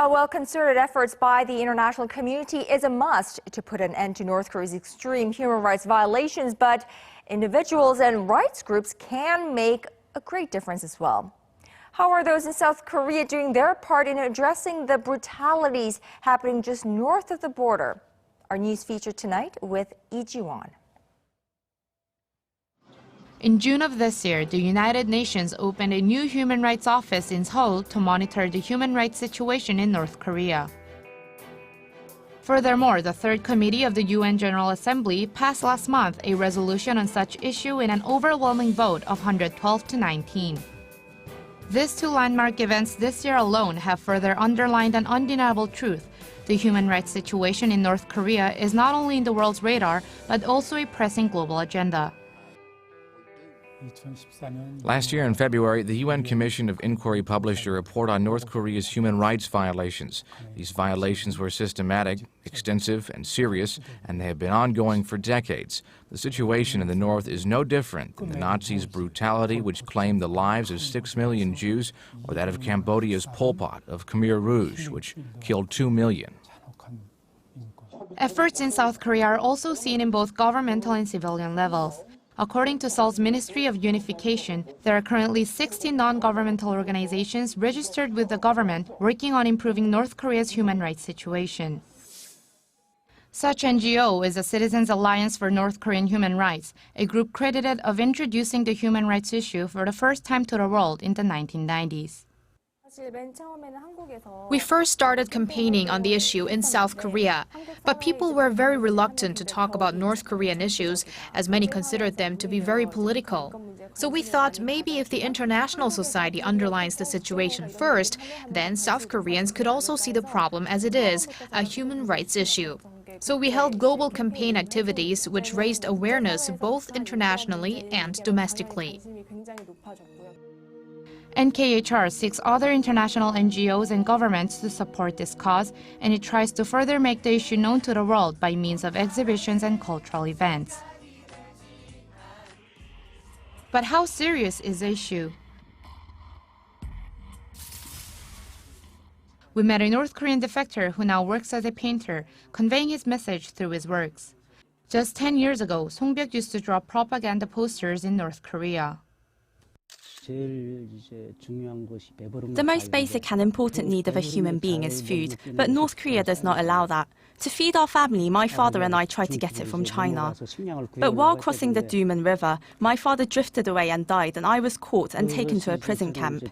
Well, concerted efforts by the international community is a must to put an end to North Korea's extreme human rights violations, but individuals and rights groups can make a great difference as well. How are those in South Korea doing their part in addressing the brutalities happening just north of the border? Our news feature tonight with Lee Ji-won. In June of this year, the United Nations opened a new human rights office in Seoul to monitor the human rights situation in North Korea. Furthermore, the Third Committee of the UN General Assembly passed last month a resolution on such issue in an overwhelming vote of 112 to 19. These two landmark events this year alone have further underlined an undeniable truth. The human rights situation in North Korea is not only in the world's radar, but also a pressing global agenda. Last year in February, the UN Commission of Inquiry published a report on North Korea's human rights violations. These violations were systematic, extensive, and serious, and they have been ongoing for decades. The situation in the North is no different than the Nazis' brutality, which claimed the lives of 6 million Jews, or that of Cambodia's Pol Pot of Khmer Rouge, which killed 2 million. Efforts in South Korea are also seen in both governmental and civilian levels. According to Seoul's Ministry of Unification, there are currently 60 non-governmental organizations registered with the government working on improving North Korea's human rights situation. Such NGO is the Citizens Alliance for North Korean Human Rights, a group credited of introducing the human rights issue for the first time to the world in the 1990s. We first started campaigning on the issue in South Korea, but people were very reluctant to talk about North Korean issues, as many considered them to be very political. So we thought maybe if the international society underlines the situation first, then South Koreans could also see the problem as it is, a human rights issue. So we held global campaign activities which raised awareness both internationally and domestically. NKHR seeks other international NGOs and governments to support this cause, and it tries to further make the issue known to the world by means of exhibitions and cultural events. But how serious is the issue? We met a North Korean defector who now works as a painter, conveying his message through his works. Just 10 years ago, Song-byuk used to draw propaganda posters in North Korea. The most basic and important need of a human being is food, but North Korea does not allow that. To feed our family, my father and I tried to get it from China. But while crossing the Duman River, my father drifted away and died, and I was caught and taken to a prison camp.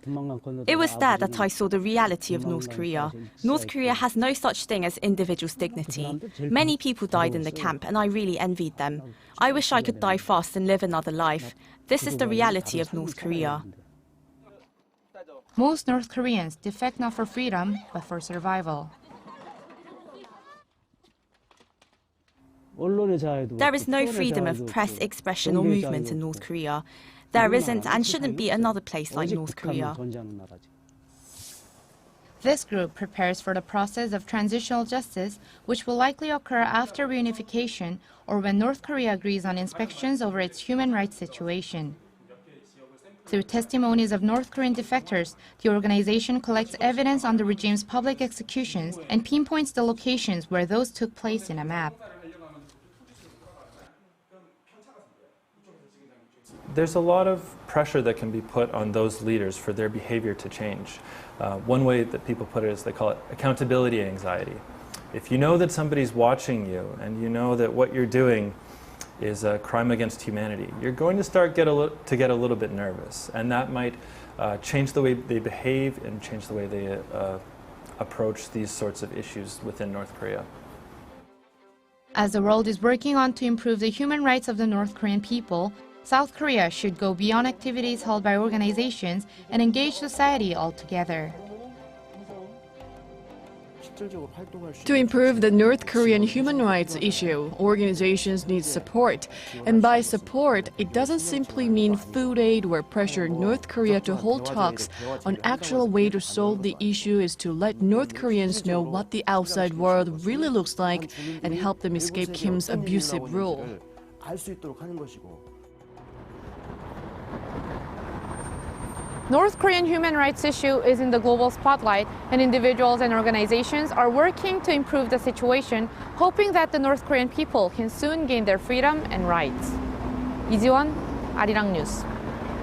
It was there that I saw the reality of North Korea. North Korea has no such thing as individual's dignity. Many people died in the camp, and I really envied them. I wish I could die fast and live another life. This is the reality of North Korea. Most North Koreans defect not for freedom, but for survival. There is no freedom of press, expression or movement in North Korea. There isn't and shouldn't be another place like North Korea. This group prepares for the process of transitional justice, which will likely occur after reunification or when North Korea agrees on inspections over its human rights situation. Through testimonies of North Korean defectors, the organization collects evidence on the regime's public executions and pinpoints the locations where those took place in a map. There's a lot of pressure that can be put on those leaders for their behavior to change. One way that people put it is they call it accountability anxiety. If you know that somebody's watching you and you know that what you're doing is a crime against humanity, you're going to start get a little bit nervous, and that might change the way they behave and change the way they approach these sorts of issues within North Korea. As the world is working on to improve the human rights of the North Korean people, South Korea should go beyond activities held by organizations and engage society altogether. To improve the North Korean human rights issue, organizations need support. And by support, it doesn't simply mean food aid or pressure North Korea to hold talks. An actual way to solve the issue is to let North Koreans know what the outside world really looks like and help them escape Kim's abusive rule. North Korean human rights issue is in the global spotlight, and individuals and organizations are working to improve the situation, hoping that the North Korean people can soon gain their freedom and rights. 이지원, 아리랑 뉴스.